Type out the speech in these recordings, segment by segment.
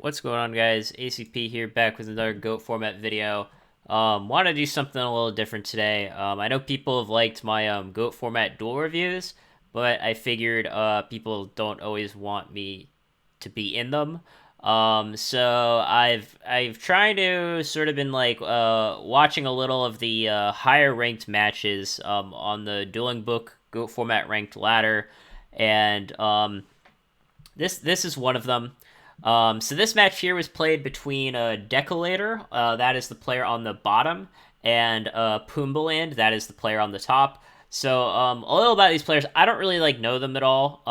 What's going on, guys? ACP here, back with another GOAT format video. Want to do something a little different today. I know people have liked my GOAT format duel reviews, but I figured people don't always want me to be in them. So I've tried to sort of been like watching a little of the higher ranked matches on the Dueling Book GOAT format ranked ladder, and this is one of them. So this match here was played between Decolator, that is the player on the bottom, and Pumbleland, that is the player on the top. So a little about these players, I don't really know them at all.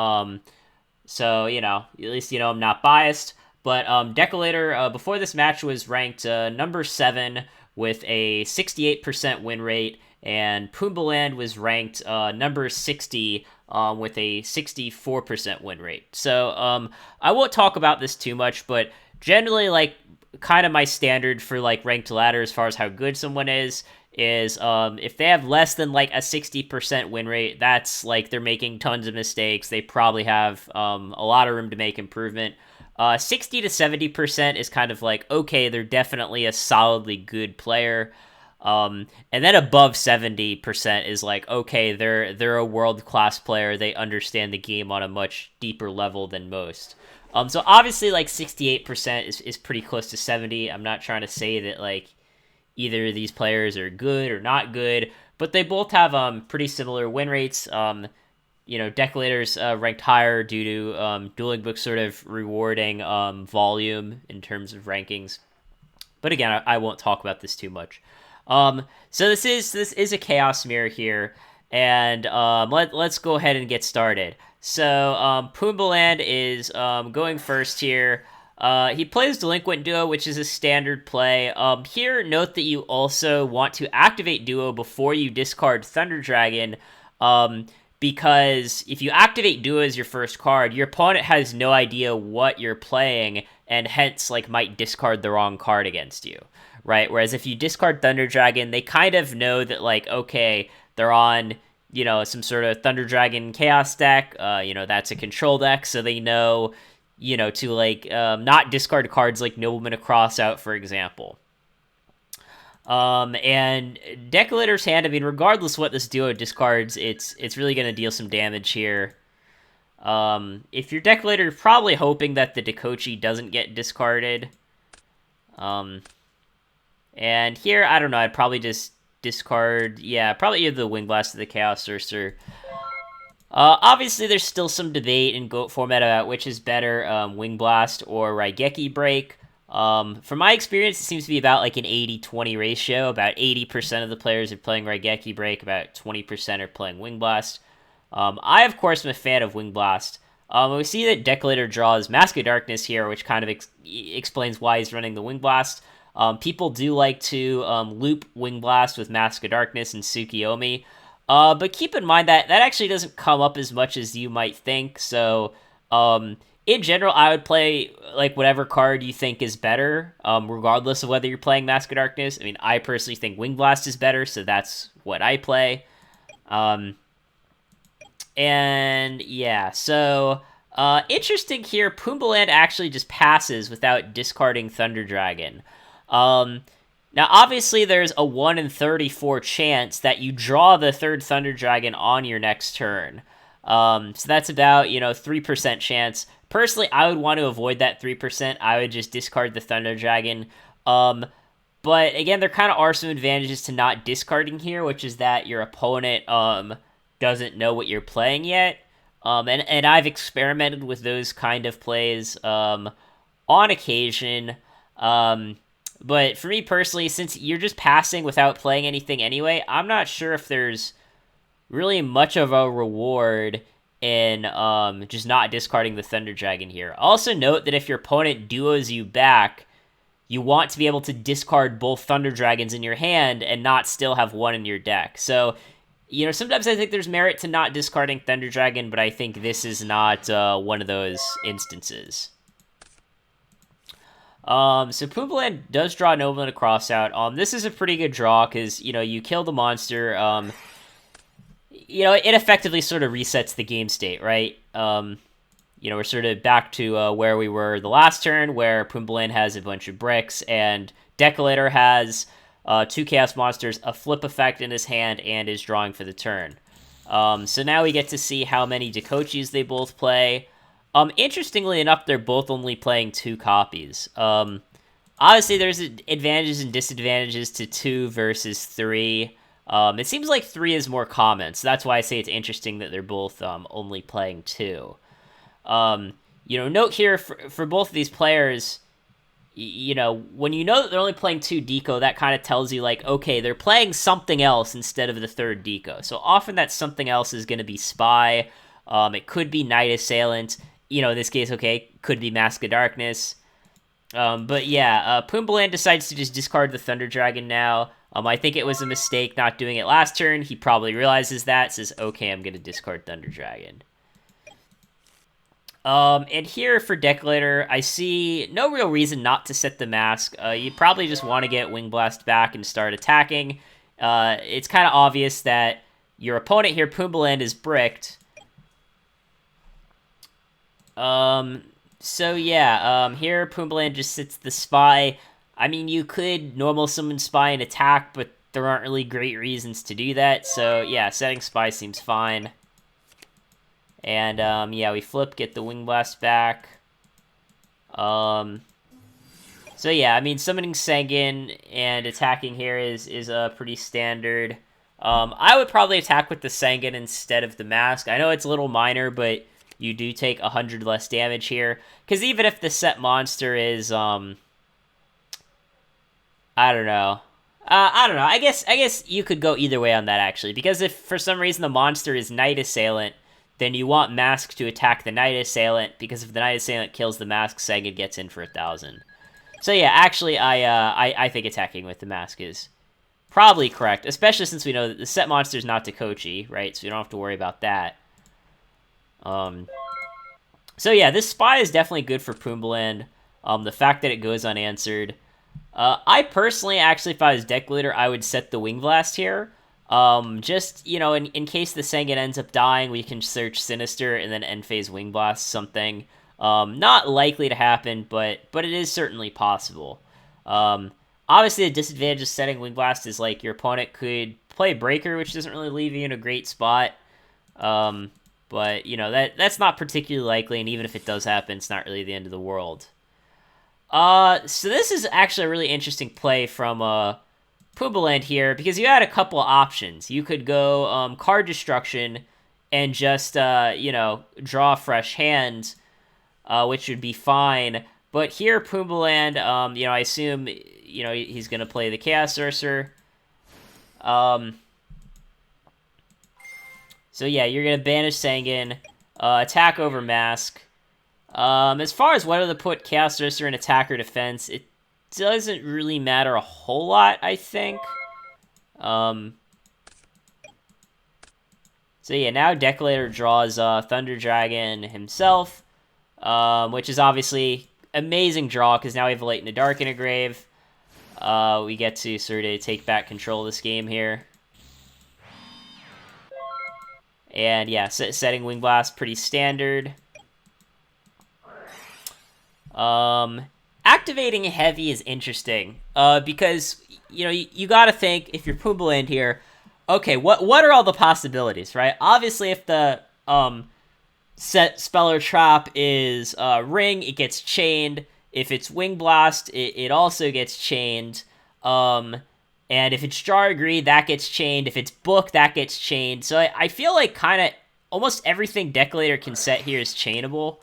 So at least I'm not biased. But Decolator, before this match, was ranked number 7 with a 68% win rate, and Pumbleland was ranked number 60 with a 64% win rate. So I won't talk about this too much, but generally, kind of my standard for ranked ladder as far as how good someone is if they have less than a 60% win rate, that's they're making tons of mistakes. They probably have a lot of room to make improvement. 60 to 70% is kind of okay, they're definitely a solidly good player. And then above 70% is okay, they're a world-class player. They understand the game on a much deeper level than most. So obviously 68% is pretty close to 70. I'm not trying to say that either of these players are good or not good, but they both have pretty similar win rates. Decolator's ranked higher due to Dueling Book sort of rewarding volume in terms of rankings. But again, I won't talk about this too much. So this is a chaos mirror here, and let's go ahead and get started. So Pumbleland is going first here. He plays Delinquent Duo, which is a standard play. Here, note that you also want to activate Duo before you discard Thunder Dragon, because if you activate Duo as your first card, your opponent has no idea what you're playing, and hence might discard the wrong card against you, right? Whereas if you discard Thunder Dragon, they kind of know that okay, they're on some sort of Thunder Dragon Chaos deck. That's a control deck, so they know to not discard cards like Nobleman of Crossout, for example. And Decolator's hand, I mean, regardless what this duo discards, it's really going to deal some damage here. If your Decolator, you're probably hoping that the Dekochi doesn't get discarded. And here, I don't know, I'd probably just discard, probably either the Wing Blast or the Chaos Sorcerer. Obviously, there's still some debate in GOAT format about which is better, Wing Blast or Raigeki Break. From my experience, it seems to be about an 80-20 ratio. About 80% of the players are playing Raigeki Break, about 20% are playing Wing Blast. I, of course, am a fan of Wing Blast. We see that Decolator draws Mask of Darkness here, which kind of explains why he's running the Wing Blast. People do like to loop Wing Blast with Mask of Darkness and Tsukiyomi. But keep in mind that actually doesn't come up as much as you might think. So, in general, I would play whatever card you think is better, regardless of whether you're playing Mask of Darkness. I mean, I personally think Wing Blast is better, so that's what I play. And yeah, so interesting here. Pumbleland actually just passes without discarding Thunder Dragon. Now, obviously, there's a 1 in 34 chance that you draw the third Thunder Dragon on your next turn. So that's about, 3% chance. Personally, I would want to avoid that 3%. I would just discard the Thunder Dragon. But again, there kind of are some advantages to not discarding here, which is that your opponent doesn't know what you're playing yet. And I've experimented with those kind of plays on occasion. But for me personally, since you're just passing without playing anything anyway, I'm not sure if there's really much of a reward in just not discarding the Thunder Dragon here. Also note that if your opponent duos you back, you want to be able to discard both Thunder Dragons in your hand and not still have one in your deck. So, sometimes I think there's merit to not discarding Thunder Dragon, but I think this is not one of those instances. So Pumbleland does draw Nobleman to Crossout. This is a pretty good draw because, you kill the monster. It effectively sort of resets the game state, right? we're sort of back to where we were the last turn, where Pumbleland has a bunch of bricks, and Decolator has 2 Chaos Monsters, a flip effect in his hand, and is drawing for the turn. So now we get to see how many Dekochis they both play. Interestingly enough, they're both only playing 2 copies. Obviously, there's advantages and disadvantages to 2 versus 3. It seems like 3 is more common, so that's why I say it's interesting that they're both only playing 2. Note here for both of these players, when you know that they're only playing 2 deco, that kind of tells you, like, okay, they're playing something else instead of the 3rd deco. So often that something else is going to be Spy. It could be Night Assailant. In this case, okay, could be Mask of Darkness. But yeah, Pumbleland decides to just discard the Thunder Dragon now. I think it was a mistake not doing it last turn. He probably realizes that, says, okay, I'm going to discard Thunder Dragon. And here for Decolator, I see no real reason not to set the mask. You probably just want to get Wing Blast back and start attacking. It's kind of obvious that your opponent here, Pumbleland, is bricked. So yeah, here Pumbleland just sits the Spy. I mean, you could normal summon Spy and attack, but there aren't really great reasons to do that. So yeah, setting Spy seems fine. And, yeah, we flip, get the Wing Blast back. So, yeah, I mean, summoning Sengen and attacking here is pretty standard. I would probably attack with the Sengen instead of the Mask. I know it's a little minor, but you do take 100 less damage here. Because even if the set monster is, I don't know. I guess you could go either way on that, actually. Because if, for some reason, the monster is Night Assailant, then you want Mask to attack the Night Assailant, because if the Night Assailant kills the Mask, Sengen gets in for 1,000. So yeah, actually, I think attacking with the Mask is probably correct, especially since we know that the set monster is not Dekochi, right? So you don't have to worry about that. So yeah, this Spy is definitely good for Pumbleland. The fact that it goes unanswered. I personally, actually, if I was Decolator, I would set the Wing Blast here. Just, in case the Sengen ends up dying, we can search Sinister and then end phase Wing Blast something. Not likely to happen, but it is certainly possible. Obviously, the disadvantage of setting Wing Blast is, like, your opponent could play Breaker, which doesn't really leave you in a great spot. But, that's not particularly likely, and even if it does happen, it's not really the end of the world. So this is actually a really interesting play from, Pumbleland here, because you had a couple of options. You could go card destruction and just, draw a fresh hand, which would be fine. But here, Pumbleland, I assume, he's going to play the Chaos Sorcerer. So yeah, you're going to banish Sengen, attack over Mask. As far as whether to put Chaos Sorcerer in attack or defense, it doesn't really matter a whole lot, I think. So yeah, now Decolator draws Thunder Dragon himself, which is obviously amazing draw, because now we have a Light in the Dark in a grave. We get to sort of take back control of this game here. And yeah, setting Wing Blast, pretty standard. Activating heavy is interesting, because, you gotta think, if you're Pumbleland here, okay, what are all the possibilities, right? Obviously, if the, set Spell or Trap is, Ring, it gets chained. If it's Wing Blast, it also gets chained. And if it's Jar Greed, that gets chained. If it's Book, that gets chained. So I feel like kind of almost everything Decolator can set here is chainable.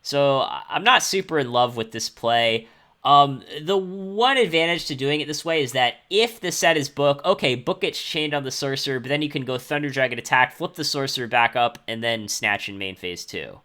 So I'm not super in love with this play. The one advantage to doing it this way is that if the set is Book, okay, Book gets chained on the Sorcerer, but then you can go Thunder Dragon attack, flip the Sorcerer back up, and then snatch in main phase 2.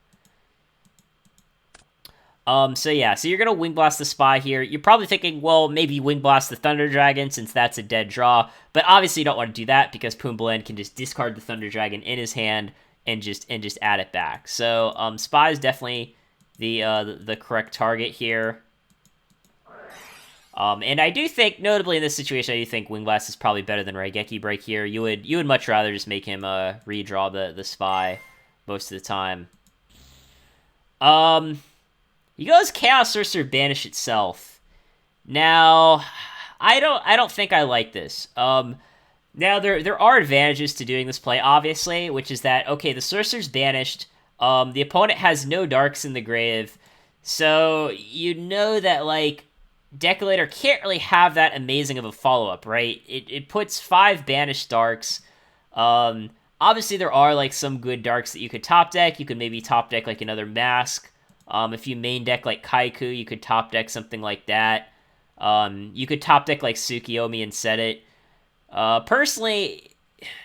So yeah, so you're going to Wing Blast the Spy here. You're probably thinking, well, maybe Wing Blast the Thunder Dragon, since that's a dead draw. But obviously you don't want to do that, because Pumbleland can just discard the Thunder Dragon in his hand and just add it back. So Spy is definitely the correct target here. And I do think, notably in this situation, I do think Wing Blast is probably better than Raigeki Break here. You would much rather just make him redraw the Spy most of the time. Um, he goes Chaos Sorcerer Banish itself. Now, I don't think I like this. Now there are advantages to doing this play, obviously, which is that okay, the sorcerer's banished. The opponent has no darks in the grave, so you know that like Decolator can't really have that amazing of a follow up, right? It puts 5 banished darks. Um, Obviously there are like some good darks that you could top deck. You could maybe top deck like another mask. If you main deck like Kaiku, you could top deck something like that. You could top deck like Tsukiyomi and set it. Personally,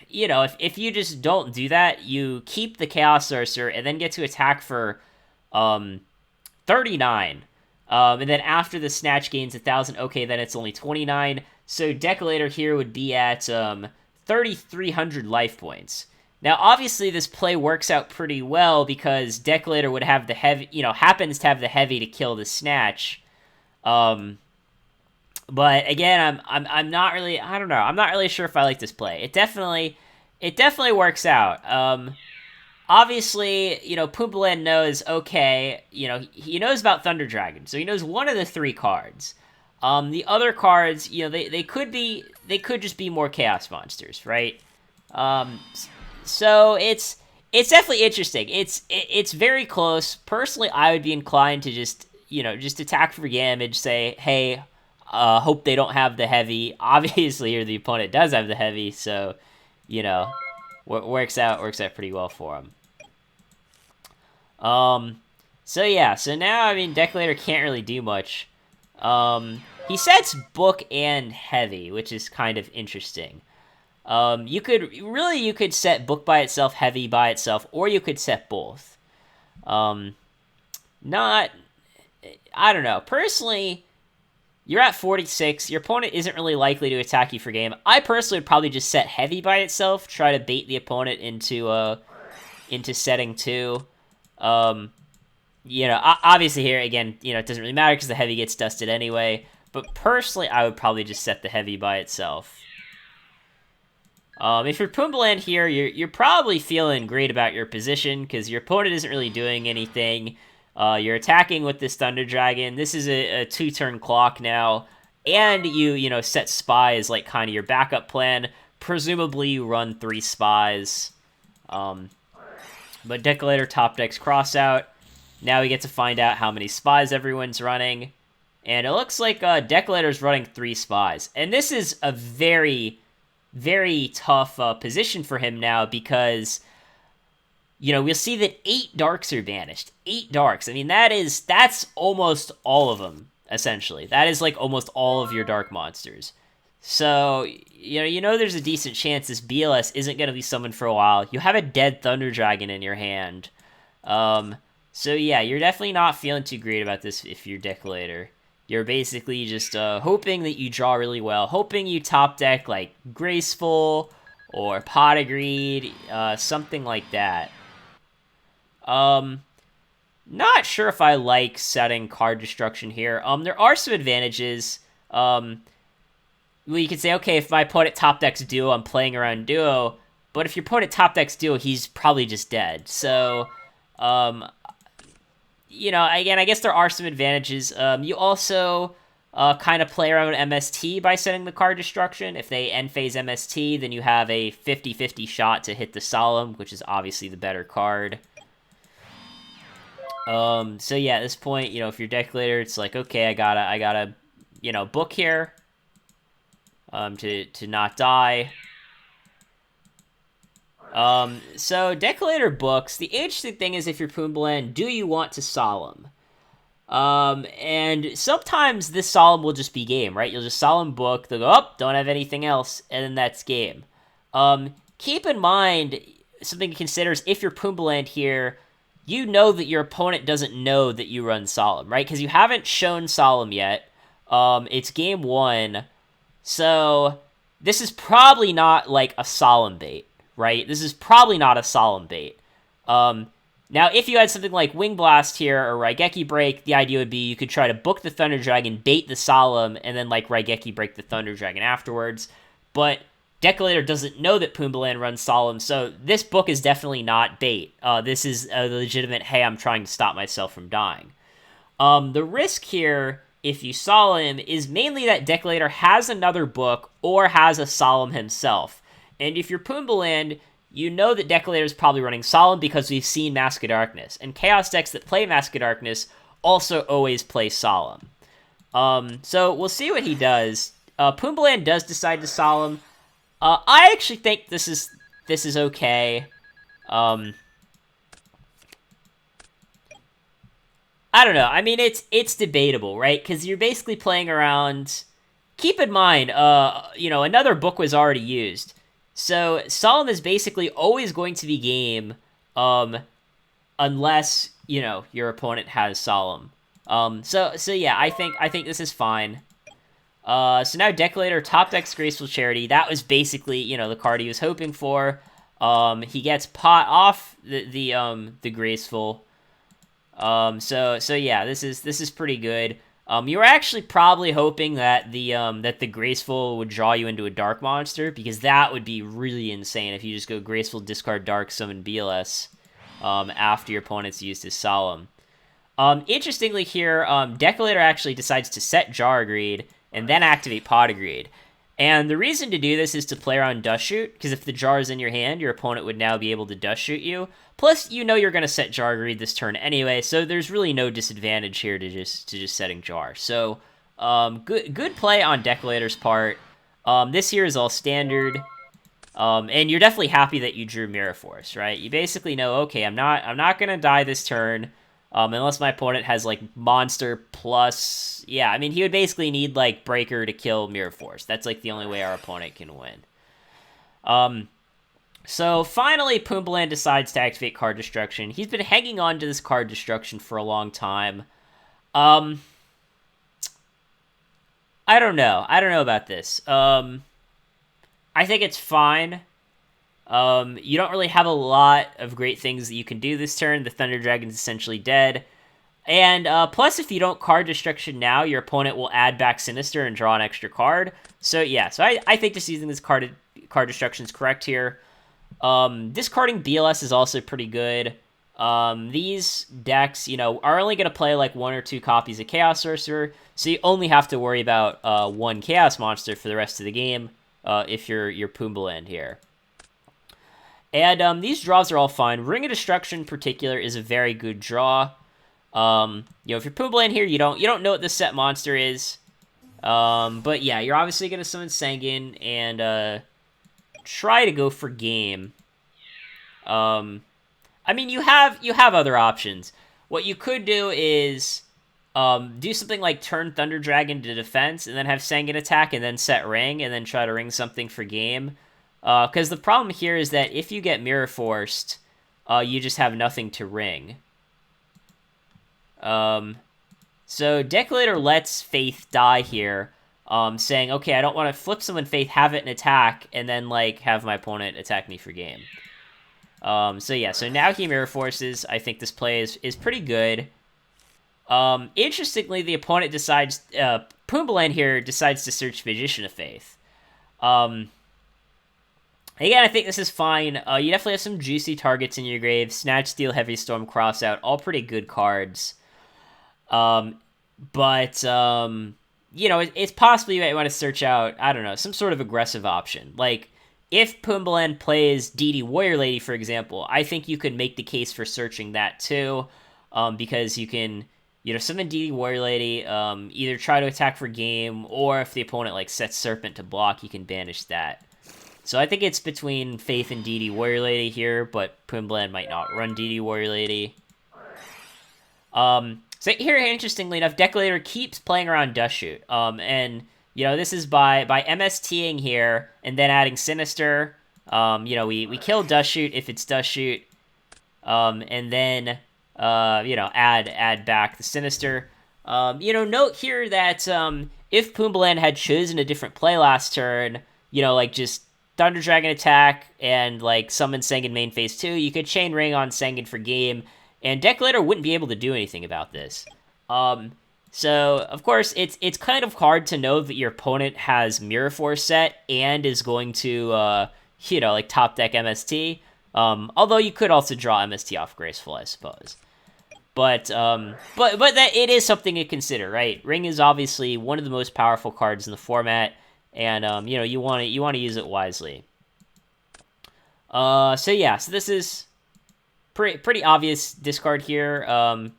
you know, if you just don't do that, you keep the Chaos Sorcerer and then get to attack for um, 39. And then after the Snatch gains 1,000, okay, then it's only 29. So Decolator here would be at 3,300 life points. Now, obviously, this play works out pretty well because Decolator would have the heavy, you know, happens to have the heavy to kill the Snatch. But again, I'm not really, I don't know, I'm not really sure if I like this play. It definitely works out. Obviously, you know, Pumbaa knows, okay, you know, he knows about Thunder Dragon, so he knows one of the 3 cards. The other cards, you know, they could just be more Chaos Monsters, right? So it's definitely interesting. It's very close. Personally, I would be inclined to just, you know, just attack for damage, say, hey, hope they don't have the heavy. Obviously, here the opponent does have the heavy, so, you know, works out pretty well for him. So yeah, so now, I mean, Decolator can't really do much. He sets book and heavy, which is kind of interesting. You could set book by itself, heavy by itself, or you could set both. Not, I don't know. Personally, you're at 46. Your opponent isn't really likely to attack you for game. I personally would probably just set heavy by itself, try to bait the opponent into setting 2. You know, obviously here, again, you know, it doesn't really matter because the heavy gets dusted anyway. But personally, I would probably just set the heavy by itself. If you're Pumbaa here, you're probably feeling great about your position because your opponent isn't really doing anything. You're attacking with this Thunder Dragon. This is a 2-turn clock now. And you know, set Spy as like kind of your backup plan. Presumably you run 3 Spies. But Decolator top decks Crossout. Now we get to find out how many Spies everyone's running. And it looks like Decolator's running 3 Spies. And this is a very, very tough position for him now because, you know, we'll see that 8 Darks are banished. 8 Darks. I mean, that's almost all of them, essentially. That is like almost all of your Dark monsters. So, you know there's a decent chance this BLS isn't going to be summoned for a while. You have a dead Thunder Dragon in your hand. So yeah, you're definitely not feeling too great about this if you're Decolator. You're basically just hoping that you draw really well, hoping you top deck like Graceful or Pot of Greed, something like that. Not sure if I like setting card destruction here. There are some advantages. Well, you could say, okay, if my opponent top decks Duo, I'm playing around Duo. But if your opponent top decks Duo, he's probably just dead. So, you know, again, I guess there are some advantages. You also kind of play around MST by setting the card destruction. If they end phase MST, then you have a 50-50 shot to hit the Solemn, which is obviously the better card. So yeah, at this point, you know, if you're Decolator, it's like, okay, I gotta, you know, book here, to not die. So Decolator books. The interesting thing is if you're Pumbaa, do you want to Solemn? And sometimes this Solemn will just be game, right? You'll just Solemn book, they'll go, oh, don't have anything else, and then that's game. Keep in mind, something to consider is if you're Pumbaa here, you know that your opponent doesn't know that you run Solemn, right? Because you haven't shown Solemn yet. It's game 1, so this is probably not like a Solemn bait, right? This is probably not a Solemn bait. Now, if you had something like Wing Blast here or Raigeki Break, the idea would be you could try to book the Thunder Dragon, bait the Solemn, and then like Raigeki Break the Thunder Dragon afterwards. But Decolator doesn't know that Pumbleland runs Solemn, so this book is definitely not bait. This is a legitimate, hey, I'm trying to stop myself from dying. The risk here, if you Solemn, is mainly that Decolator has another book or has a Solemn himself. And if you're Pumbleland, you know that Decolator is probably running Solemn because we've seen Mask of Darkness. And Chaos decks that play Mask of Darkness also always play Solemn. So we'll see what he does. Pumbleland does decide to Solemn. I actually think this is okay. I don't know. I mean, it's debatable, right? Because you're basically playing around. Keep in mind, another book was already used, so Solemn is basically always going to be game, unless your opponent has Solemn. So yeah, I think this is fine. So now Decolator top decks Graceful Charity. That was basically, the card he was hoping for. He gets pot off the Graceful. So yeah, this is pretty good. You were actually probably hoping that the Graceful would draw you into a Dark monster, because that would be really insane if you just go Graceful, discard Dark, summon BLS, after your opponent's used his Solemn. Interestingly here, Decolator actually decides to set Jar Greed and then activate Pot of Greed. And the reason to do this is to play around Dust Shoot, because if the jar is in your hand, your opponent would now be able to Dust Shoot you. Plus, you're going to set Jar Greed this turn anyway, so there's really no disadvantage here to just setting Jar. So, good play on Decolator's part. This here is all standard. And you're definitely happy that you drew Mirror Force, right? You basically know, okay, I'm not going to die this turn. Unless my opponent has, Monster plus... Yeah, I mean, he would basically need, Breaker to kill Mirror Force. That's, the only way our opponent can win. So, finally, Pumbleland decides to activate Card Destruction. He's been hanging on to this Card Destruction for a long time. I don't know. I don't know about this. I think it's fine. You don't really have a lot of great things that you can do this turn. The Thunder Dragon's essentially dead. And plus, if you don't Card Destruction now, your opponent will add back Sinister and draw an extra card. So yeah, so I think just using this card Destruction is correct here. Discarding BLS is also pretty good. These decks, are only going to play 1 or 2 copies of Chaos Sorcerer, so you only have to worry about 1 Chaos Monster for the rest of the game if you're Pumbleland here. And these draws are all fine. Ring of Destruction in particular is a very good draw. If you're Pumbleland here, you don't know what this set monster is. But yeah, you're obviously gonna summon Sanguine and try to go for game. I mean, you have other options. What you could do is do something like turn Thunder Dragon to defense and then have Sanguine attack and then set ring and then try to ring something for game. Because the problem here is that if you get Mirror Forced, you just have nothing to ring. So Decolator lets Faith die here, saying, okay, I don't want to flip someone Faith, have it in attack, and then, have my opponent attack me for game. So yeah, so now he Mirror Forces. I think this play is pretty good. Interestingly, the opponent decides, Pumbleland here decides to search Magician of Faith. Again, I think this is fine. You definitely have some juicy targets in your grave. Snatch, Steal, Heavy Storm, Crossout, all pretty good cards. But it's possible you might want to search out, I don't know, some sort of aggressive option. If Pumbleland plays DD Warrior Lady, for example, I think you could make the case for searching that too, because you can, summon DD Warrior Lady, either try to attack for game, or if the opponent, sets Serpent to block, you can banish that. So I think it's between Faith and DD Warrior Lady here, but Pumbleland might not run DD Warrior Lady. So here, interestingly enough, Decolator keeps playing around Dust Shoot. And, this is by MSTing here, and then adding Sinister. We kill Dust Shoot if it's Dust Shoot. And then, add back the Sinister. Note here that if Pumbleland had chosen a different play last turn, just Thunder Dragon attack and summon Sanguine main phase 2, you could chain ring on Sanguine for game, and Decolator wouldn't be able to do anything about this. So, of course, it's kind of hard to know that your opponent has Mirror Force set and is going to, like top deck MST. Although you could also draw MST off Graceful, I suppose. But that it is something to consider, right? Ring is obviously one of the most powerful cards in the format, and you want to use it wisely. So this is pretty obvious discard here.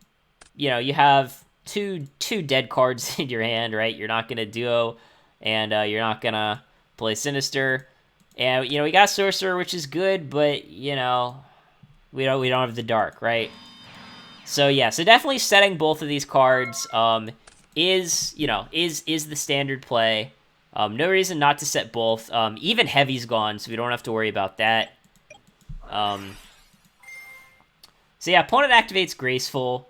You have two dead cards in your hand, right? You're not gonna duo, and you're not gonna play Sinister, and we got Sorcerer, which is good, but we don't have the Dark, right? So yeah, so definitely setting both of these cards is the standard play. No reason not to set both. Even Heavy's gone, so we don't have to worry about that. So yeah, opponent activates Graceful.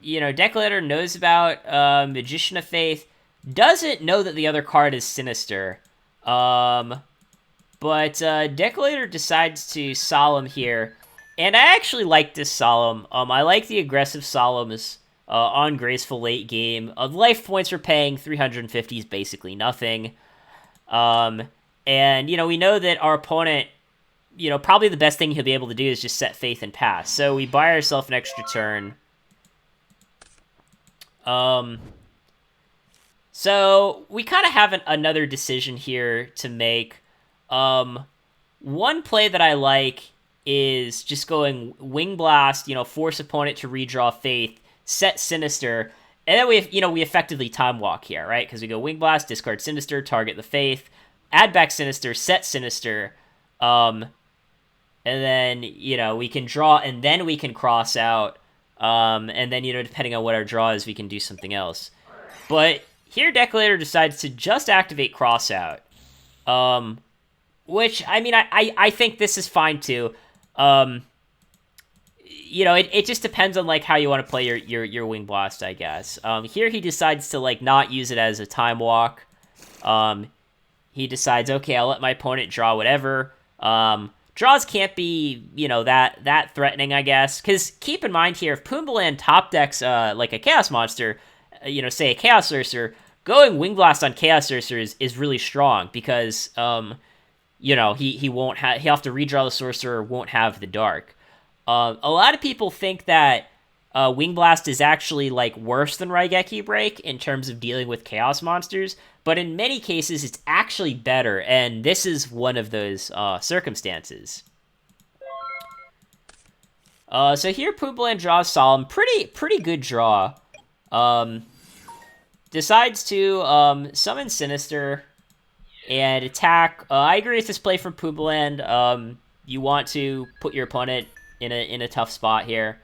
Deck Leader knows about Magician of Faith. Doesn't know that the other card is Sinister. But Deck Leader decides to Solemn here. And I actually like this Solemn. I like the aggressive Solemns on Graceful late game. Life points we're paying, 350 is basically nothing. And, we know that our opponent, probably the best thing he'll be able to do is just set Faith and pass. So we buy ourselves an extra turn. So we kind of have another decision here to make. One play that I like is just going Wing Blast, force opponent to redraw Faith, set Sinister, and then we effectively Time Walk here, right? Because we go Wing Blast, discard Sinister, target the Faith, add back Sinister, set Sinister, and then, we can draw, and then we can cross out, and then, depending on what our draw is, we can do something else. But here, Deck Leader decides to just activate Crossout, which, I think this is fine, too. It just depends on, how you want to play your Wing Blast, I guess. Here he decides to, not use it as a Time Walk. He decides, okay, I'll let my opponent draw whatever. Draws can't be, that threatening, I guess. Because keep in mind here, if Pumbleland top decks, a Chaos Monster, say a Chaos Sorcerer, going Wing Blast on Chaos Sorcerer is really strong. Because, he won't have, he'll have to redraw the Sorcerer, won't have the Dark. A lot of people think that Wing Blast is actually worse than Raigeki Break in terms of dealing with Chaos Monsters, but in many cases it's actually better, and this is one of those circumstances. So here Pumbleland draws Solemn, pretty good draw. Decides to summon Sinister and attack. I agree with this play from Pumbleland. You want to put your opponent in a tough spot here.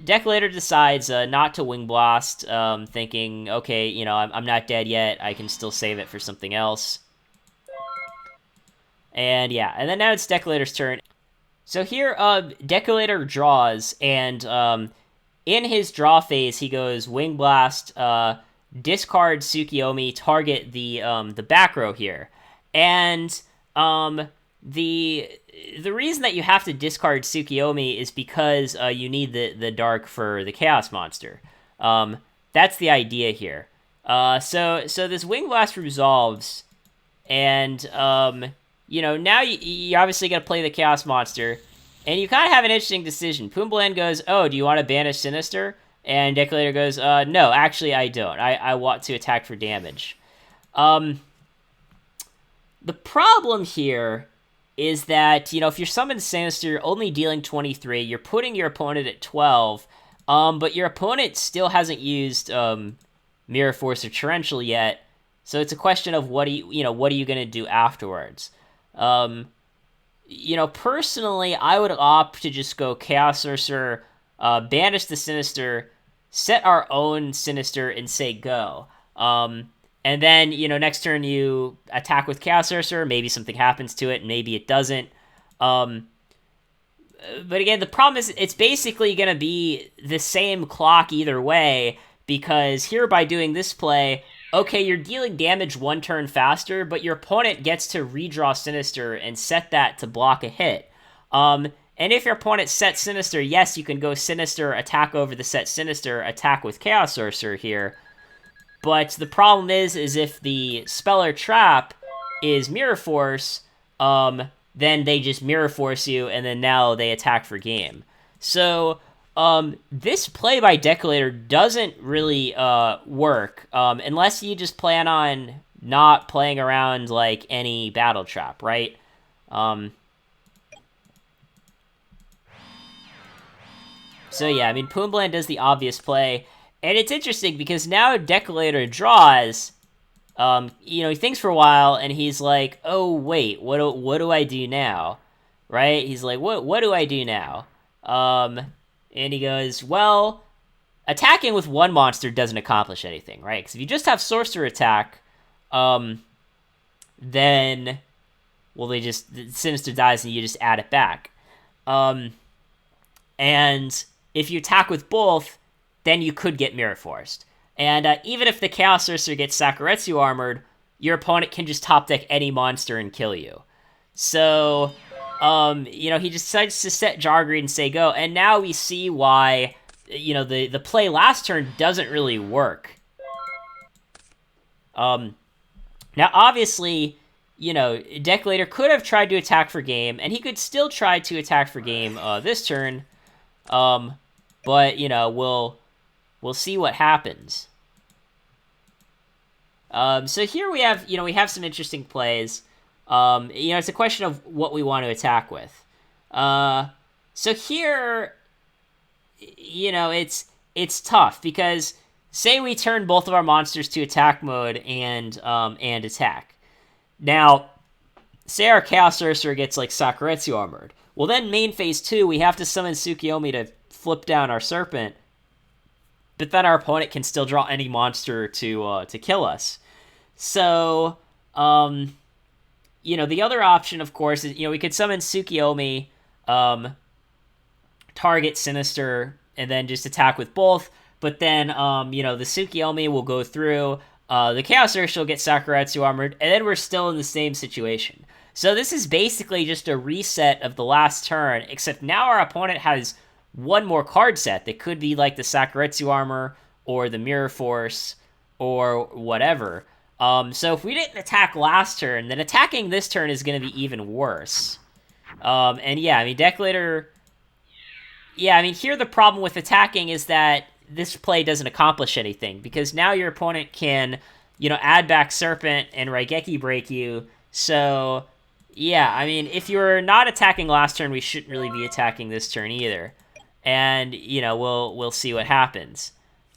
Deck Leader decides not to Wing Blast, thinking, okay, I'm not dead yet. I can still save it for something else. And yeah, and then now it's Deck Leader's turn. So here, Deck Leader draws, and in his draw phase, he goes Wing Blast, discard Tsukiyomi, target the back row here. And the reason that you have to discard Tsukiyomi is because you need the Dark for the Chaos Monster. That's the idea here. So this Wing Blast resolves, and now you obviously got to play the Chaos Monster, and you kind of have an interesting decision. Pumbleland goes, oh, do you want to banish Sinister? And Deck Leader goes, no, actually I don't. I want to attack for damage. The problem here is that, if you're summoned Sinister, you're only dealing 23, you're putting your opponent at 12, but your opponent still hasn't used Mirror Force or Torrential yet, so it's a question of what are you going to do afterwards. Personally, I would opt to just go Chaos Sorcerer, banish the Sinister, set our own Sinister, and say go. And then, next turn you attack with Chaos Sorcerer, maybe something happens to it, maybe it doesn't. But again, the problem is it's basically going to be the same clock either way, because here by doing this play, okay, you're dealing damage one turn faster, but your opponent gets to redraw Sinister and set that to block a hit. And if your opponent sets Sinister, yes, you can go Sinister, attack over the set Sinister, attack with Chaos Sorcerer here. But the problem is if the spell or trap is Mirror Force, then they just Mirror Force you, and then now they attack for game. So, this play by Decolator doesn't really work, unless you just plan on not playing around like any battle trap, right? So yeah, I mean, Poombaland does the obvious play, and it's interesting because now Decolator draws. He thinks for a while, and he's like, "Oh wait, what do I do now?" Right? He's like, "What do I do now?" And he goes, "Well, attacking with one monster doesn't accomplish anything, right? Because if you just have Sorcerer attack, then Sinister dies, and you just add it back. And if you attack with both, then you could get Mirror Forced. And even if the Chaos Sorcerer gets Sakuretsu armored, your opponent can just top deck any monster and kill you. So, he decides to set Jargreed and say go, and now we see why, the play last turn doesn't really work. Now, obviously, Decolator could have tried to attack for game, and he could still try to attack for game this turn, but, we'll see what happens. So here we have some interesting plays. It's a question of what we want to attack with. So here, it's tough because say we turn both of our monsters to attack mode and attack. Now, say our Chaos Sorcerer gets like Sakuretsu armored. Well, then main phase 2, we have to summon Tsukiyomi to flip down our Serpent, but then our opponent can still draw any monster to kill us. So, the other option, of course, is, we could summon Tsukiyomi, target Sinister, and then just attack with both. But then, the Tsukiyomi will go through, the Chaos Sorcerer will get Sakuretsu armored, and then we're still in the same situation. So this is basically just a reset of the last turn, except now our opponent has one more card set that could be like the Sakuretsu armor or the Mirror Force or whatever. So if we didn't attack last turn, then attacking this turn is going to be even worse. And yeah, I mean, Decolator... Yeah, I mean, here the problem with attacking is that this play doesn't accomplish anything, because now your opponent can, add back Serpent and Raigeki break you. So, yeah, I mean, if you're not attacking last turn, we shouldn't really be attacking this turn either. And, we'll see what happens.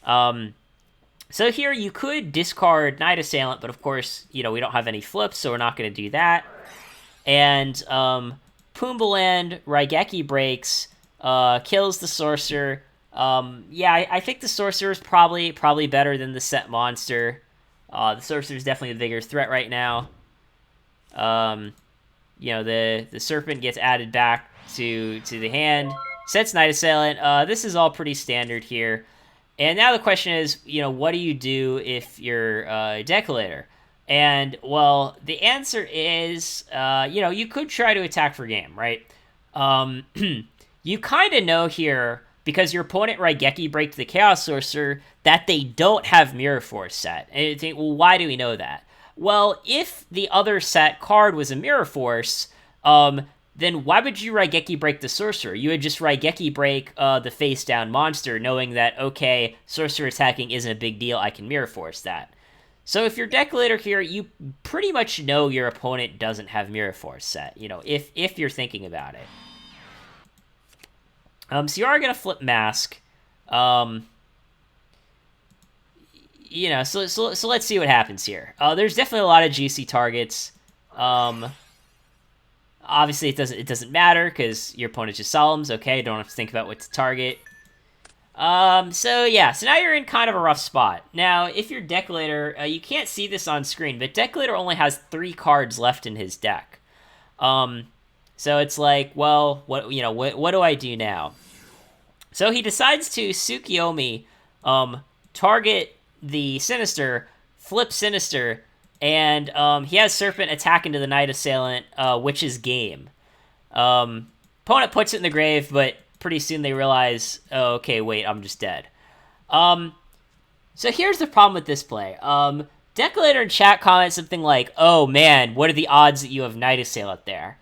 So here you could discard Night Assailant, but of course, we don't have any flips, so we're not going to do that. And Poombaland Raigeki breaks, kills the Sorcerer. I think the Sorcerer is probably better than the set monster. The Sorcerer is definitely the bigger threat right now. The Serpent gets added back to the hand. Sets Night Assailant. This is all pretty standard here. And now the question is, what do you do if you're Decolator? And, well, the answer is, you could try to attack for game, right? You kind of know here, because your opponent Raigeki breaks the Chaos Sorcerer, that they don't have Mirror Force set. And you think, well, why do we know that? Well, if the other set card was a Mirror Force, then why would you Raigeki break the Sorcerer? You would just Raigeki break the face-down monster, knowing that, okay, Sorcerer attacking isn't a big deal, I can Mirror Force that. So if you're Decolator here, you pretty much know your opponent doesn't have Mirror Force set, if you're thinking about it. So you are going to flip Mask. So let's see what happens here. There's definitely a lot of juicy targets. Obviously, it doesn't matter because your opponent just Solemns. Okay, don't have to think about what to target. So now you're in kind of a rough spot. Now, if you're Decolator, you can't see this on screen, but Decolator only has 3 cards left in his deck. So it's like, well, what do I do now? So he decides to Tsukiyomi, target the Sinister, flip Sinister, and he has Serpent attack into the Night Assailant, which is game. Opponent puts it in the grave, but pretty soon they realize, oh, okay, wait, I'm just dead. So here's the problem with this play. Decolator in chat comments something like, oh man, what are the odds that you have Night Assailant there?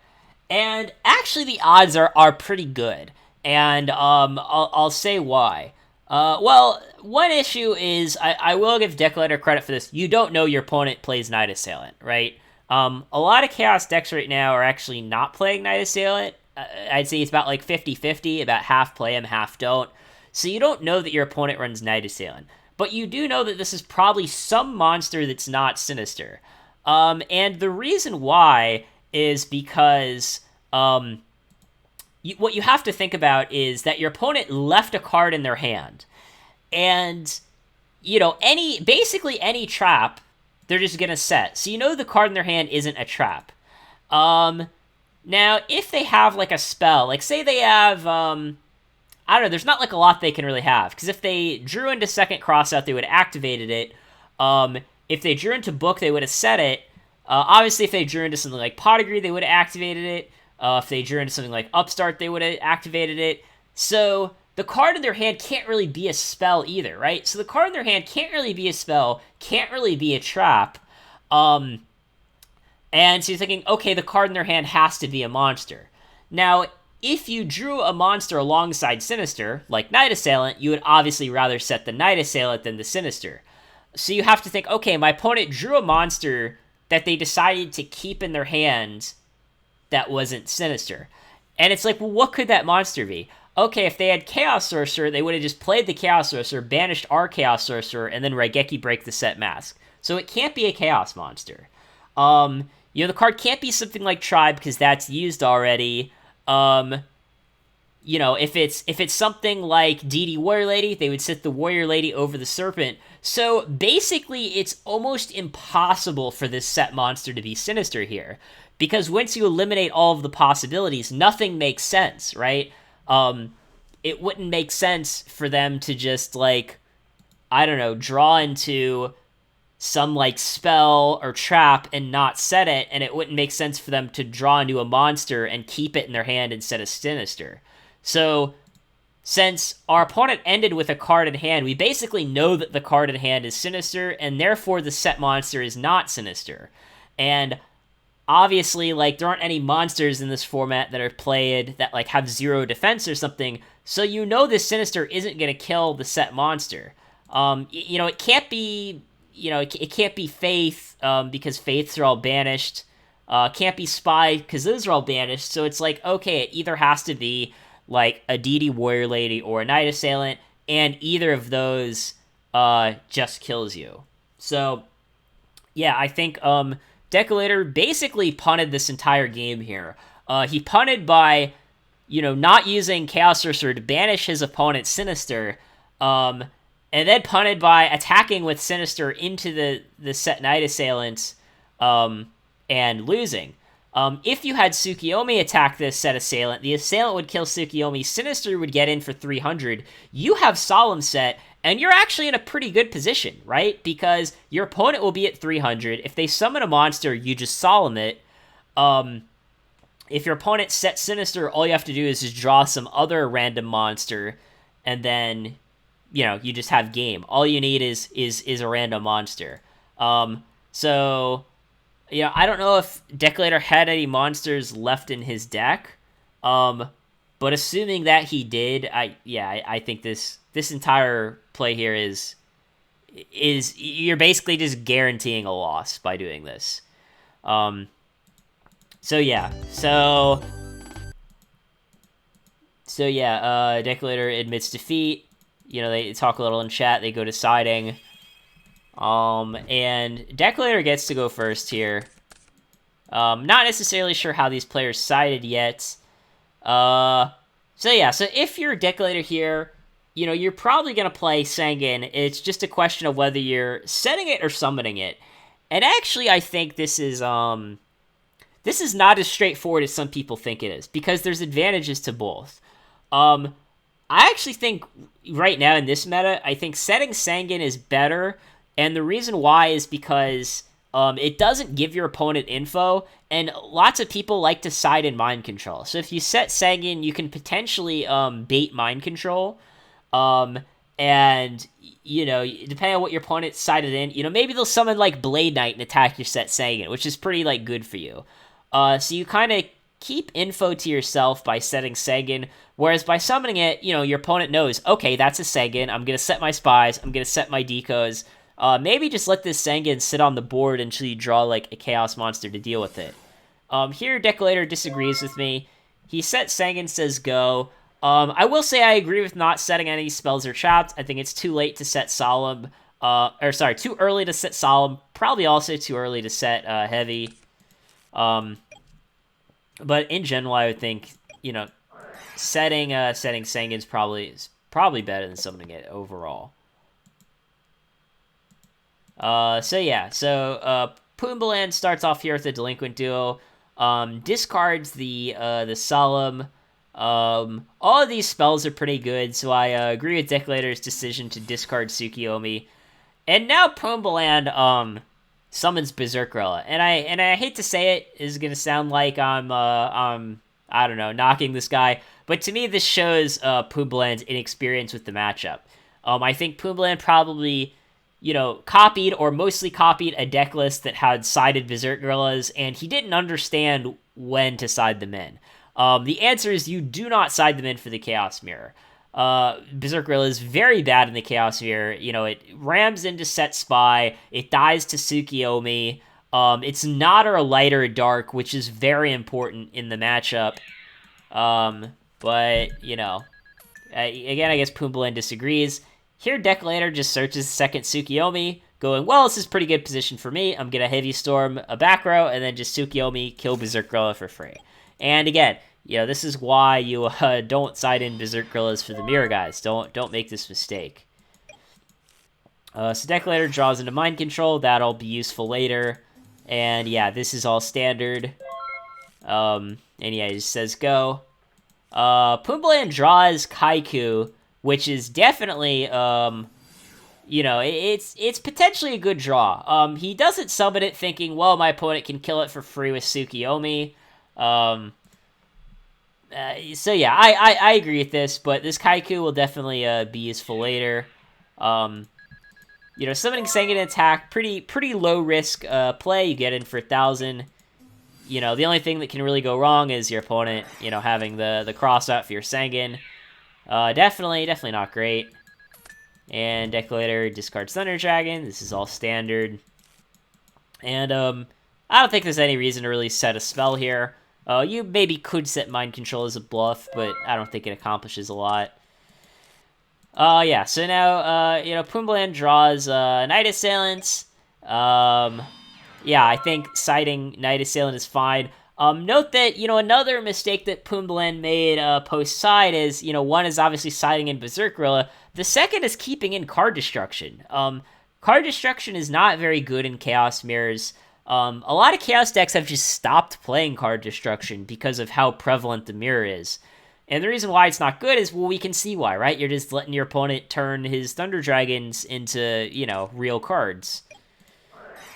And actually the odds are pretty good. And I'll say why. Well, one issue is, I will give Decolator credit for this. You don't know your opponent plays Night Assailant, right? A lot of Chaos decks right now are actually not playing Night Assailant. I'd say it's about like 50-50, about half play him, half don't. So you don't know that your opponent runs Night Assailant. But you do know that this is probably some monster that's not Sinister. And the reason why is because what you have to think about is that your opponent left a card in their hand. And, you know, basically any trap, they're just going to set. So you know the card in their hand isn't a trap. Now, if they have, like, a spell, like, say they have, I don't know, there's not, like, a lot they can really have. Because if they drew into second crossout, they would have activated it. If they drew into book, they would have set it. Obviously, if they drew into something like Potigree, they would have activated it. If they drew into something like Upstart, they would have activated it. So the card in their hand can't really be a spell either, right? So the card in their hand can't really be a spell, can't really be a trap. And so you're thinking, okay, the card in their hand has to be a monster. Now, if you drew a monster alongside Sinister, like Night Assailant, you would obviously rather set the Night Assailant than the Sinister. So you have to think, okay, my opponent drew a monster that they decided to keep in their hand that wasn't Sinister. And it's like, well, what could that monster be? Okay, if they had Chaos Sorcerer, they would have just played the Chaos Sorcerer, banished our Chaos Sorcerer, and then Raigeki break the set mask. So it can't be a Chaos monster. You know, the card can't be something like Tribe, because that's used already. You know, if it's something like DD Warrior Lady, they would set the Warrior Lady over the Serpent. So basically, it's almost impossible for this set monster to be Sinister here. Because once you eliminate all of the possibilities, nothing makes sense, right? It wouldn't make sense for them to just, like, I don't know, draw into some, like, spell or trap and not set it, and it wouldn't make sense for them to draw into a monster and keep it in their hand instead of Sinister. So, since our opponent ended with a card in hand, we basically know that the card in hand is Sinister, and therefore the set monster is not Sinister. And obviously, like, there aren't any monsters in this format that are played that, like, have 0 defense or something, so you know this Sinister isn't going to kill the set monster. You know, it can't be, you know, it can't be Faith, because Faiths are all banished. Can't be Spy, because those are all banished, so it's like, okay, it either has to be, like, a DD Warrior Lady or a Night Assailant, and either of those, just kills you. So, yeah, I think, Decolator basically punted this entire game here. He punted by, you know, not using Chaos Sorcerer to banish his opponent's Sinister, and then punted by attacking with Sinister into the set Night Assailant, and losing. If you had Tsukiyomi attack this set Assailant, the Assailant would kill Tsukiyomi, Sinister would get in for 300, you have Solemn Set, and you're actually in a pretty good position, right? Because your opponent will be at 300. If they summon a monster, you just Solemn it. If your opponent sets Sinister, all you have to do is just draw some other random monster, and then, you know, you just have game. All you need is a random monster. So, you know, I don't know if Decolator had any monsters left in his deck, but assuming that he did, I think this entire play here is you're basically just guaranteeing a loss by doing this. So yeah, Decolator admits defeat. You know, they talk a little in chat. They go to siding. And Decolator gets to go first here. Not necessarily sure how these players sided yet. So if you're a Decolator here, you know, you're probably going to play Sengen. It's just a question of whether you're setting it or summoning it. And actually, I think this is not as straightforward as some people think it is, because there's advantages to both. I actually think right now in this meta, I think setting Sengen is better, and the reason why is because It doesn't give your opponent info, and lots of people like to side in mind control. So if you set Sengen, you can potentially bait mind control. Um, and, depending on what your opponent sided in, maybe they'll summon, like, Blade Knight and attack your set Sengen, which is pretty, like, good for you. So you kind of keep info to yourself by setting Sengen, whereas by summoning it, your opponent knows, okay, that's a Sengen, I'm going to set my spies, I'm going to set my decos. Maybe just let this Sengen sit on the board until you draw, like, a Chaos Monster to deal with it. Here, Decolator disagrees with me. He sets Sengen, says go. I will say I agree with not setting any spells or traps. I think it's too late to set Solemn. Too early to set Solemn. Probably also too early to set Heavy. But in general, I would think, setting Sengen is probably better than summoning it overall. Pumbleland starts off here with the Delinquent Duo. Discards the Solemn. All of these spells are pretty good, so I agree with Decolator's decision to discard Tsukiyomi. And now Pumbleland summons Berserkrilla, and I hate to say it, is gonna sound like I'm I don't know, knocking this guy, but to me this shows Pumbleland's inexperience with the matchup. I think Pumbleland probably copied or mostly copied a deck list that had sided Berserkrillas, and he didn't understand when to side them in. The answer is you do not side them in for the Chaos Mirror. Berserkrilla is very bad in the Chaos Mirror. It rams into set Spy, it dies to Tsukiyomi. It's not or a light or a dark, which is very important in the matchup. But, again, I guess Pumbleland disagrees. Here, Decolator just searches second Tsukiyomi, going, well, this is pretty good position for me. I'm going to Heavy Storm a back row, and then just Tsukiyomi, kill Berserkrilla for free. And again, this is why you don't side in Berserkrillas for the mirror, guys. Don't make this mistake. So Decolator draws into Mind Control. That'll be useful later. And yeah, this is all standard. And yeah, he just says go. Pumbleland draws Kaiku, which is definitely, it's potentially a good draw. He doesn't summon it thinking, well, my opponent can kill it for free with Tsukiyomi. So yeah, I agree with this, but this Kaiku will definitely be useful later. Summoning Sengen attack, pretty low risk play. You get in for 1,000. The only thing that can really go wrong is your opponent, having the cross out for your Sengen. Definitely not great. And Decolator discards Thunder Dragon. This is all standard. And I don't think there's any reason to really set a spell here. You maybe could set Mind Control as a bluff, but I don't think it accomplishes a lot. Yeah, so now, Pumbleland draws Night Assailant. Yeah, I think siding Night Assailant is fine. Note that, another mistake that Pumbleland made post-side is, one is obviously siding in Berserkrilla. The second is keeping in Card Destruction. Card Destruction is not very good in Chaos Mirrors. A lot of Chaos decks have just stopped playing Card Destruction because of how prevalent the mirror is. And the reason why it's not good is, well, we can see why, right? You're just letting your opponent turn his Thunder Dragons into, real cards.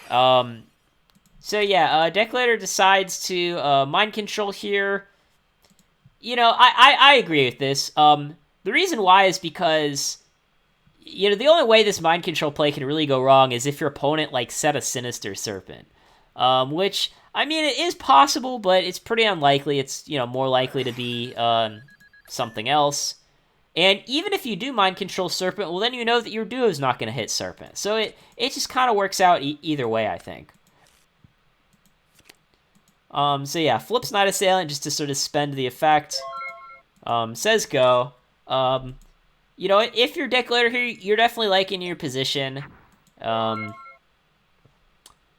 So yeah, Decolator decides to Mind Control here. I agree with this. The reason why is because, the only way this Mind Control play can really go wrong is if your opponent, set a Sinister Serpent. Which, it is possible, but it's pretty unlikely. It's, more likely to be something else. And even if you do Mind Control Serpent, well, then you know that your duo is not going to hit Serpent. So it just kind of works out either way, I think. So yeah, flips Night Assailant just to sort of spend the effect. Says go. If you're Decolator here, you're definitely liking your position.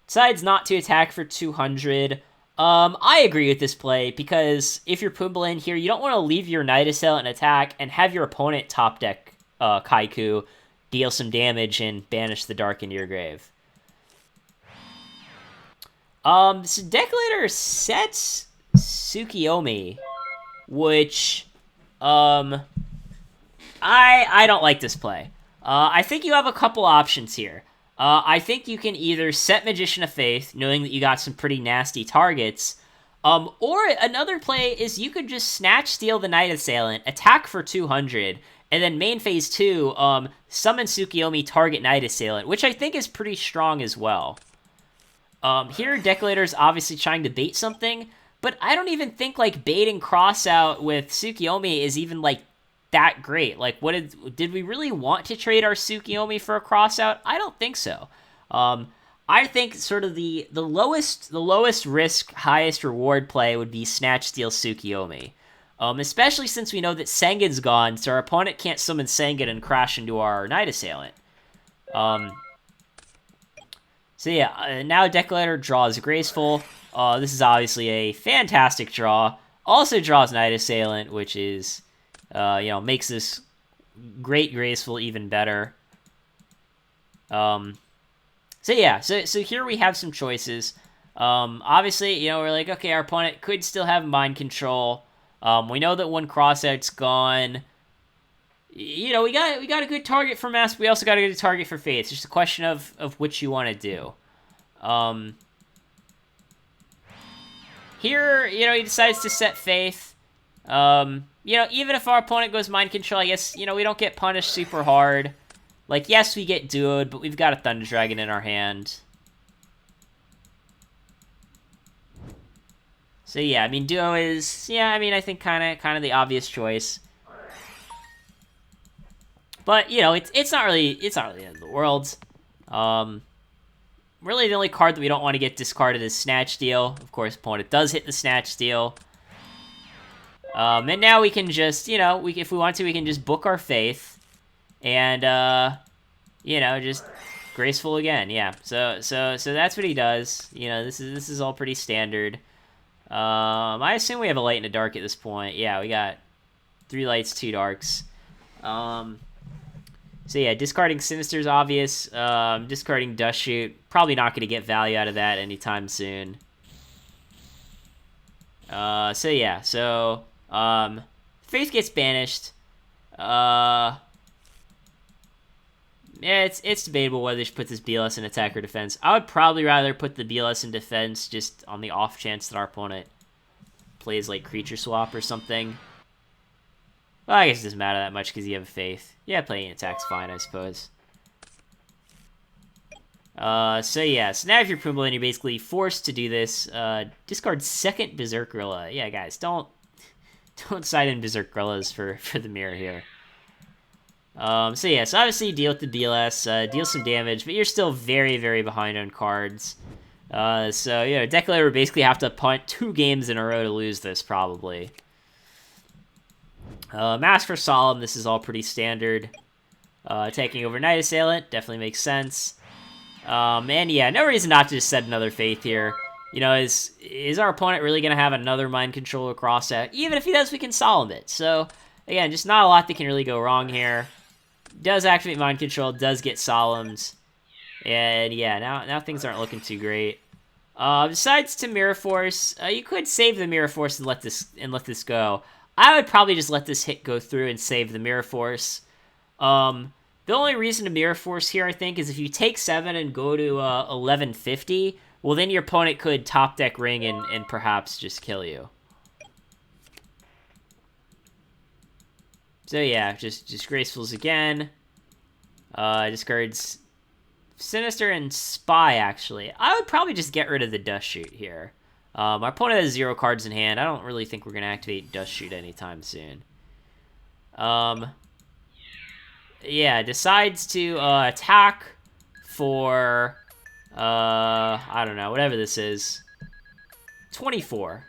Decides not to attack for 200. I agree with this play, because if you're Pumbleland here, you don't want to leave your Night Assailant attack and have your opponent top deck Kaiku, deal some damage, and banish the dark into your grave. So Decolator sets Tsukiyomi, which, I don't like this play. I think you have a couple options here. I think you can either set Magician of Faith, knowing that you got some pretty nasty targets, or another play is you could just Snatch Steal the Night Assailant, attack for 200, and then main phase 2, summon Tsukiyomi, target Night Assailant, which I think is pretty strong as well. Here, Decolator's obviously trying to bait something, but I don't even think, like, baiting Crossout with Tsukiyomi is even, like, that great. Like, what did we really want to trade our Tsukiyomi for a Crossout? I don't think so. I think sort of the lowest risk, highest reward play would be Snatch Steal Tsukiyomi. Especially since we know that Sengen's gone, so our opponent can't summon Sengen and crash into our Night Assailant. So yeah, now Decolator draws Graceful. This is obviously a fantastic draw. Also draws Night Assailant, which is, makes this great Graceful even better. So yeah, so here we have some choices. Obviously, we're like, okay, our opponent could still have Mind Control. We know that one Crossout's gone. We got a good target for Mask. We also got a good target for Faith. It's just a question of which you want to do. Here, he decides to set Faith. Even if our opponent goes Mind Control, I guess, we don't get punished super hard. Like, yes, we get duoed, but we've got a Thunder Dragon in our hand. So yeah, I mean, duo is, I think kind of the obvious choice. But it's not really the end of the world. Really, the only card that we don't want to get discarded is Snatch Steal. Of course, opponent does hit the Snatch Steal. And now we can just, if we want to, we can just book our Faith. And, just Graceful again, yeah. So that's what he does. This is all pretty standard. I assume we have a light and a dark at this point. Yeah, we got 3 lights, 2 darks. So yeah, discarding Sinister's obvious. Discarding Dust Shoot. Probably not going to get value out of that anytime soon. So yeah, Faith gets banished. Yeah, it's debatable whether they should put this BLS in attack or defense. I would probably rather put the BLS in defense just on the off chance that our opponent plays, like, Creature Swap or something. Well, I guess it doesn't matter that much because you have a Faith. Yeah, playing attack's fine, I suppose. So yeah, so now if you're Pumbaa, you're basically forced to do this. Discard second Berserk Gorilla. Yeah, guys, don't side in Berserk Gorillas for the mirror here. So yeah, so obviously you deal with the BLS, deal some damage, but you're still very, very behind on cards. Decolator would basically have to punt 2 games in a row to lose this, probably. Mask for Solemn, this is all pretty standard. Taking over Night Assailant, definitely makes sense. And yeah, no reason not to just set another Faith here. Is our opponent really going to have another Mind Control across that? Even if he does, we can Solemn it. So, again, just not a lot that can really go wrong here. Does activate Mind Control, does get Solemned. And yeah, now things aren't looking too great. Besides to Mirror Force, you could save the Mirror Force and let this go. I would probably just let this hit go through and save the Mirror Force. The only reason to Mirror Force here, I think, is if you take 7 and go to 1150, well, then your opponent could top deck Ring and perhaps just kill you. So yeah, just Gracefuls again. Discards Sinister and Spy, actually. I would probably just get rid of the Dust Shoot here. Our opponent has 0 cards in hand. I don't really think we're going to activate Dust Shoot anytime soon. Yeah, decides to attack for, I don't know, whatever this is. 24.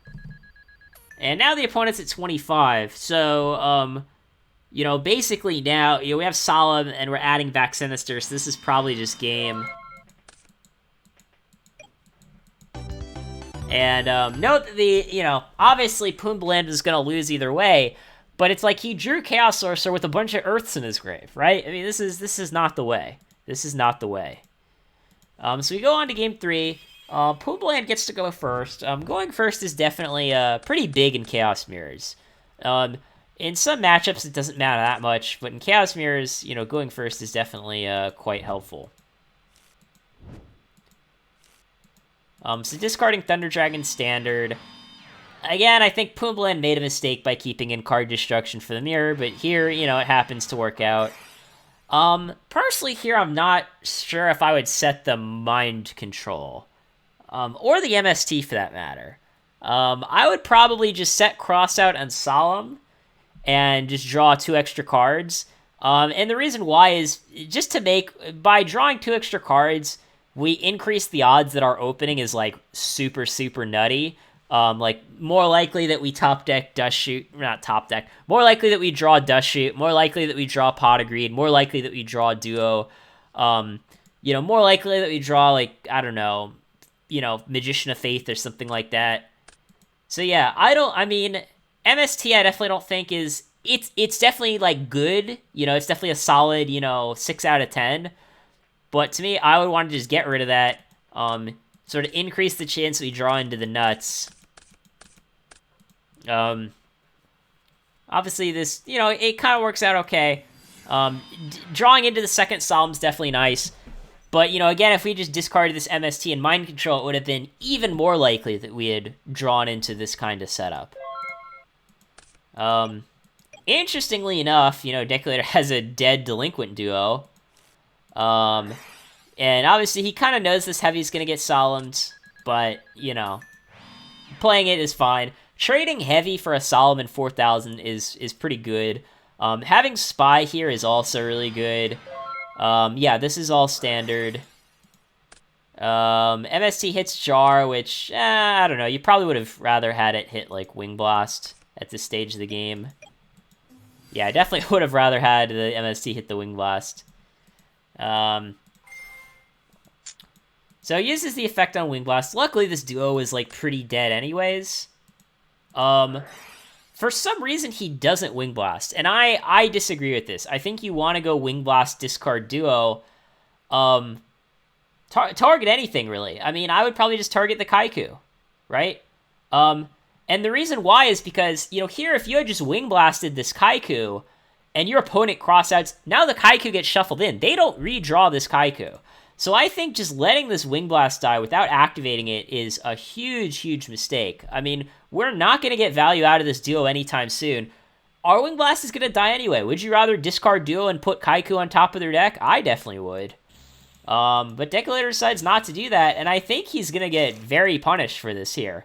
And now the opponent's at 25, so, basically now, we have Solemn, and we're adding back Sinister, so this is probably just game. And, note that obviously Pumbaa is gonna lose either way, but it's like he drew Chaos Sorcerer with a bunch of Earths in his grave, right? I mean, this is not the way. This is not the way. So we go on to game 3. Pumbaa gets to go first. Going first is definitely, pretty big in Chaos Mirrors. In some matchups, it doesn't matter that much, but in Chaos Mirrors, going first is definitely quite helpful. So discarding Thunder Dragon standard. Again, I think Pumbleland made a mistake by keeping in card destruction for the mirror, but here, it happens to work out. Personally here, I'm not sure if I would set the mind control. Or the MST for that matter. I would probably just set Crossout and Solemn and just draw 2 extra cards. And the reason why is just by drawing 2 extra cards, we increase the odds that our opening is like super, super nutty. Like more likely that we top deck Dust Shoot, not top deck, more likely that we draw Dust Shoot, more likely that we draw Pot of Greed, more likely that we draw Duo, more likely that we draw like, I don't know, Magician of Faith or something like that. So yeah, MST I definitely don't think it's definitely like good, it's definitely a solid, 6 out of 10. But to me, I would want to just get rid of that, sort of increase the chance we draw into the nuts. Obviously this, it kind of works out okay. Drawing into the second Solemn's definitely nice. But, again, if we just discarded this MST and Mind Control, it would have been even more likely that we had drawn into this kind of setup. Interestingly enough, Deculator has a dead Delinquent Duo. And obviously he kind of knows this heavy's going to get Solemned, but, playing it is fine. Trading heavy for a Solemn in 4,000 is pretty good. Having Spy here is also really good. Yeah, this is all standard. MST hits Jar, which, I don't know. You probably would have rather had it hit, like, Wing Blast at this stage of the game. Yeah, I definitely would have rather had the MST hit the Wing Blast. So it uses the effect on Wing Blast. Luckily, this Duo is, like, pretty dead anyways. For some reason, he doesn't Wing Blast, and I disagree with this. I think you want to go Wing Blast, discard Duo, target anything, really. I would probably just target the Kaiku, right? And the reason why is because, here, if you had just Wing Blasted this Kaiku, and your opponent crossouts, now the Kaiku gets shuffled in. They don't redraw this Kaiku. So I think just letting this Wing Blast die without activating it is a huge, huge mistake. We're not going to get value out of this Duo anytime soon. Our Wing Blast is going to die anyway. Would you rather discard Duo and put Kaiku on top of their deck? I definitely would. But Deculator decides not to do that, and I think he's going to get very punished for this here.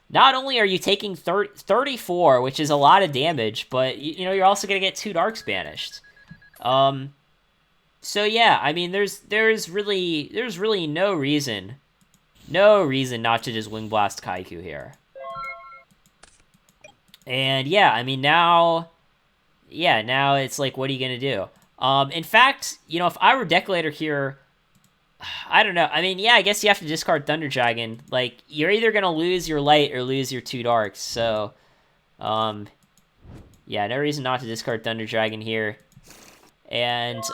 Not only are you taking 34, which is a lot of damage, but you're also going to get 2 Darks banished. So yeah, there's really no reason not to just Wing Blast Kaiku here. And yeah, now it's like, what are you gonna do? In fact, if I were Deculator here, I don't know. Yeah, I guess you have to discard Thunder Dragon. Like, you're either gonna lose your light or lose your 2 darks. So, yeah, no reason not to discard Thunder Dragon here. And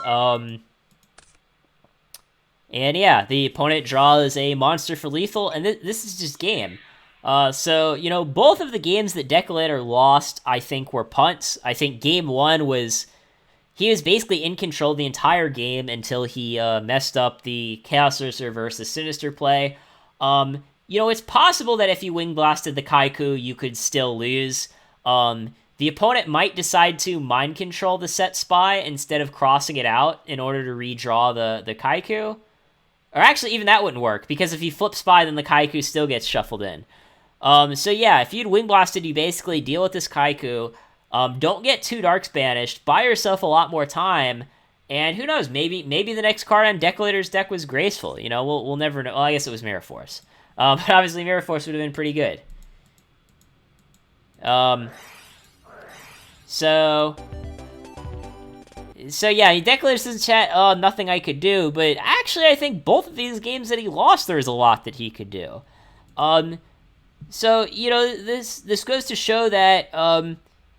yeah, the opponent draws a monster for lethal, and this is just game. So, both of the games that Deculator lost, I think, were punts. I think game 1 he was basically in control the entire game until he messed up the Chaos Sorcerer versus Sinister play. It's possible that if you Wing Blasted the Kaiku, you could still lose. The opponent might decide to Mind Control the set Spy instead of crossing it out in order to redraw the Kaiku. Or actually, even that wouldn't work, because if you flip Spy, then the Kaiku still gets shuffled in. So yeah, if you'd Wing Blasted, you basically deal with this Kaiku, don't get 2 Darks banished, buy yourself a lot more time, and who knows, maybe the next card on Deculator's deck was Graceful. We'll never know. Well, I guess it was Mirror Force. But obviously Mirror Force would have been pretty good. So yeah, Deculator says in chat, oh, nothing I could do, but actually I think both of these games that he lost, there's a lot that he could do. So, this goes to show that,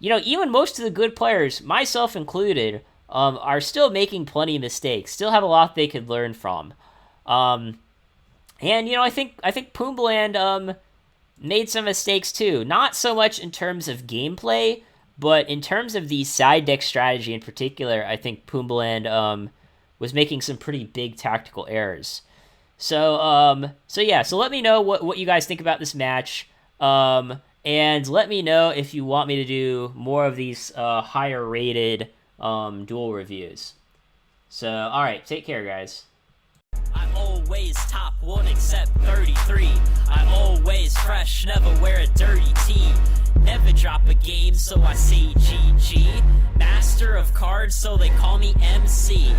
even most of the good players, myself included, are still making plenty of mistakes, still have a lot they could learn from. And, I think Pumbleland, made some mistakes too. Not so much in terms of gameplay, but in terms of the side deck strategy in particular, I think Pumbleland was making some pretty big tactical errors. So yeah, so let me know what you guys think about this match. And let me know if you want me to do more of these higher rated duel reviews. So, alright, take care, guys. I always top, won't accept 33. I always fresh, never wear a dirty tee. Never drop a game, so I say GG. Master of cards, so they call me MC.